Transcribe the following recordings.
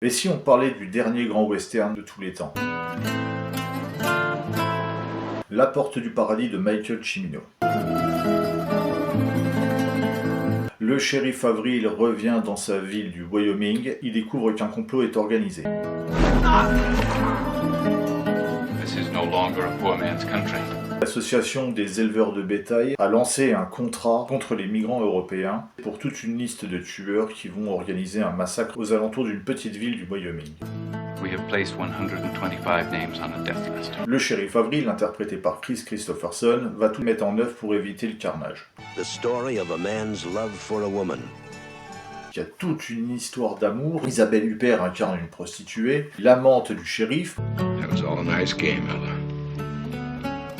Et si on parlait du dernier grand western de tous les temps? La Porte du Paradis de Michael Cimino. Le shérif Avril revient dans sa ville du Wyoming. Il découvre qu'un complot est organisé. This is no longer a poor man's country. L'association des éleveurs de bétail a lancé un contrat contre les migrants européens pour toute une liste de tueurs qui vont organiser un massacre aux alentours d'une petite ville du Wyoming. We have placed 125 names on a death list. Le shérif Avril, interprété par Kris Kristofferson, va tout mettre en œuvre pour éviter le carnage. The story of a man's love for a woman. Il y a toute une histoire d'amour. Isabelle Huppert incarne une prostituée, l'amante du shérif. That was all a nice game, Ella.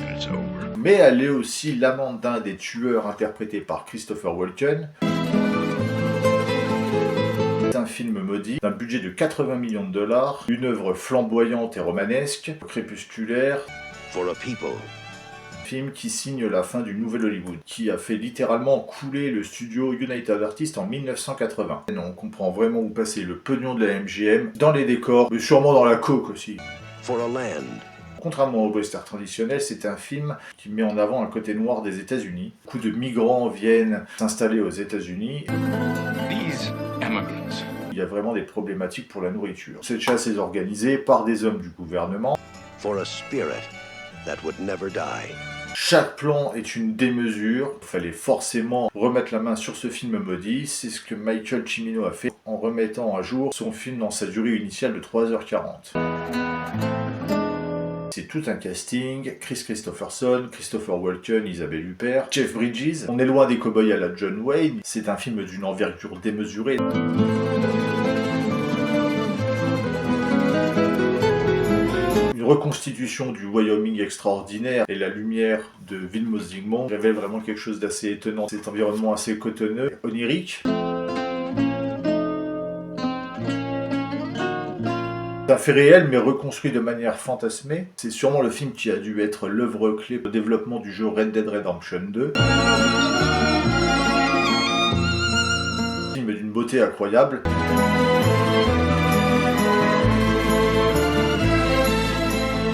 And it's over. Mais elle est aussi l'amante d'un des tueurs interprété par Christopher Walken. C'est un film maudit, d'un budget de 80 millions de dollars, une œuvre flamboyante et romanesque, crépusculaire. For a people. Film qui signe la fin du nouvel Hollywood, qui a fait littéralement couler le studio United Artists en 1980. Et on comprend vraiment où passer le pognon de la MGM, dans les décors, mais sûrement dans la coke aussi. For a land. Contrairement au western traditionnel, c'est un film qui met en avant un côté noir des États-Unis. Beaucoup de migrants viennent s'installer aux États-Unis. These immigrants. Il y a vraiment des problématiques pour la nourriture. Cette chasse est organisée par des hommes du gouvernement. For a spirit that would never die. Chaque plan est une démesure. Il fallait forcément remettre la main sur ce film maudit. C'est ce que Michael Cimino a fait en remettant à jour son film dans sa durée initiale de 3h40. C'est tout un casting, Kris Kristofferson, Christopher Walken, Isabelle Huppert, Jeff Bridges. On est loin des cow-boys à la John Wayne. C'est un film d'une envergure démesurée. Une reconstitution du Wyoming extraordinaire et la lumière de Vilmos Zsigmond révèle vraiment quelque chose d'assez étonnant. Cet environnement assez cotonneux, onirique. C'est un fait réel, mais reconstruit de manière fantasmée. C'est sûrement le film qui a dû être l'œuvre clé au développement du jeu Red Dead Redemption 2. Film d'une beauté incroyable.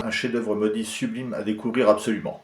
Un chef-d'œuvre maudit sublime à découvrir absolument.